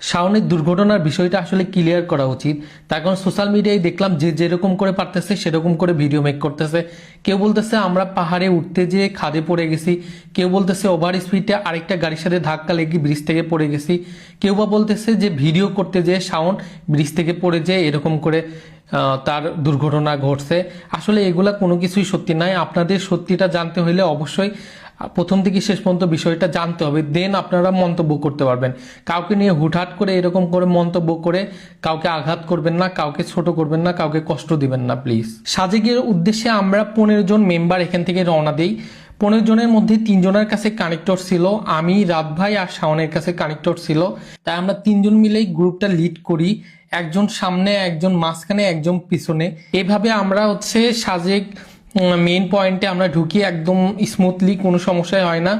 শাওনের দুর্ঘটনার বিষয়টা আসলে ক্লিয়ার করা উচিত। তার কারণ সোশ্যাল মিডিয়ায় দেখলাম যে যেরকম করে পারতেছে সেরকম করে ভিডিও মেক করতেছে। কেউ বলতেছে আমরা পাহাড়ে উঠতে যেয়ে খাদে পড়ে গেছি, কেউ বলতেছে ওভার স্পিডে আরেকটা গাড়ির সাথে ধাক্কা লেগে ব্রিজ থেকে পড়ে গেছি, কেউ বা বলতেছে যে ভিডিও করতে যেয়ে শাওন ব্রিজ থেকে পড়ে যেয়ে এরকম করে তার দুর্ঘটনা ঘটছে। আসলে এগুলা কোনো কিছুই সত্যি নয়। আপনাদের সত্যিটা জানতে হলে অবশ্যই প্রথম থেকে শেষ পর্যন্ত বিষয়টা জানতে হবে, দেন আপনারা মন্তব্য করতে পারবেন। কাউকে নিয়ে হুটহাট করে এরকম করে মন্তব্য করে কাউকে আঘাত করবেন না, কাউকে ছোট করবেন না, কাউকে কষ্ট দিবেন না প্লিজ। সাজেকের উদ্দেশ্যে আমরা 15 জন মেম্বার এখান থেকে রওনা দিই। 15 জনের মধ্যে 3 জনের কাছে কানেক্টর ছিল, আমি, রাত ভাই আর শাওনের কাছে কানেক্টর ছিল। তাই আমরা 3 জন মিলেই গ্রুপটা লিড করি, একজন সামনে, একজন মাঝখানে, একজন পিছনে। এভাবে আমরা সাজেক মেইন পয়েন্টে আমরা ঢুকি একদম স্মুথলি, কোনো সমস্যাই হয় না।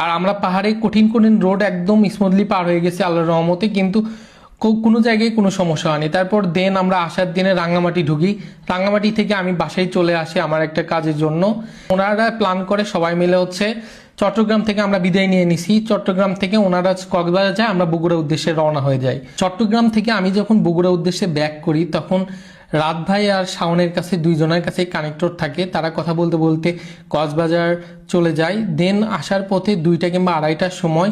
আর আমরা পাহাড়ে কঠিন কঠিন রোড একদম স্মুথলি পার হয়ে গেছি আল্লাহর রহমতে, কিন্তু কোনো জায়গায় কোনো সমস্যা হয়নি। তারপর দেন আমরা আসার দিনে রাঙ্গামাটি ঢুকি। রাঙ্গামাটি থেকে আমি বাসায় চলে আসি আমার একটা কাজের জন্য। ওনারা প্ল্যান করে সবাই মিলে চট্টগ্রাম থেকে আমরা বিদায় নিয়ে নিছি। চট্টগ্রাম থেকে ওনারা কক্সবাজার যায়, আমরা বগুড়ার উদ্দেশ্যে রওনা হয়ে যাই। চট্টগ্রাম থেকে আমি যখন বগুড়ার উদ্দেশ্যে ব্যাক করি তখন রাত ভাই আর শাওনের কাছে 2 জনের কাছে কানেক্টর থাকে। তারা কথা বলতে বলতে কক্সবাজার চলে যায়। দেন আসার পথে 2টা কিংবা 2:30টার সময়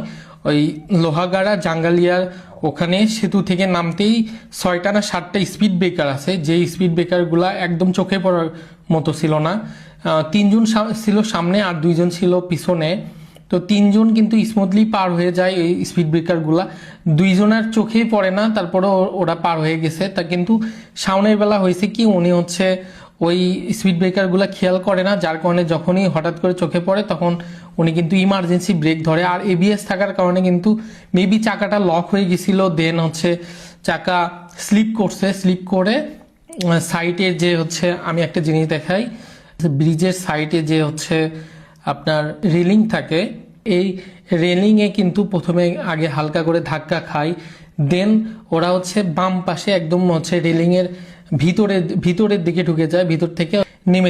ওই লোহাগাড়া জাঙ্গালিয়ার ওখানে সেতু থেকে নামতেই 6টা না 7টা স্পিড ব্রেকার আছে, যে স্পিড ব্রেকারগুলা একদম চোখে পড়ার মতো ছিল না। 3 জন ছিল সামনে আর 2 জন ছিল পিছনে। তো 3 জন কিন্তু স্মুথলি পার হয়ে যায় এই স্পিড ব্রেকারগুলা, 2 জনের চোখেই পড়ে না, তারপরে ওরা পার হয়ে গেছে। তা কিন্তু শাওনের বেলা হয়েছে কি, উনি ওই স্পিড ব্রেকারগুলো খেয়াল করে না, যার কারণে যখনই হঠাৎ করে চোখে পড়ে তখন উনি কিন্তু ইমার্জেন্সি ব্রেক ধরে। আর এবিএস থাকার কারণে কিন্তু মেবি চাকাটা লক হয়ে গেছিল, দেন চাকা স্লিপ করছে, স্লিপ করে সাইডে যে আমি একটা জিনিস দেখাই, ব্রিজের সাইডে যে আপনার রেলিং থাকে, এই রেলিংয়ে কিন্তু প্রথমে আগে হালকা করে ধাক্কা খায়, দেন ওরা বাম পাশে একদম রেলিংয়ের ভিতরের দিকে ঢুকে যায়, ভিতর থেকে নেমে